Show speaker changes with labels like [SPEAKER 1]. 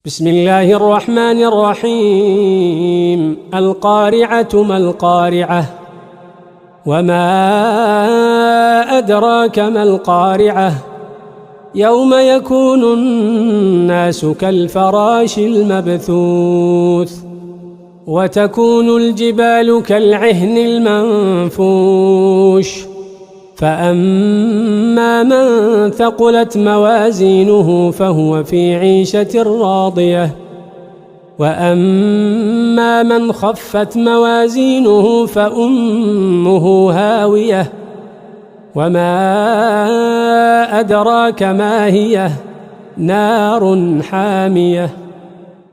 [SPEAKER 1] بسم الله الرحمن الرحيم. القارعة ما القارعة وما أدراك ما القارعة يوم يكون الناس كالفراش المبثوث وتكون الجبال كالعهن المنفوش فأما من ثقلت موازينه فهو في عيشة راضية وأما من خفت موازينه فأمه هاوية وما أدراك ما هي نار حامية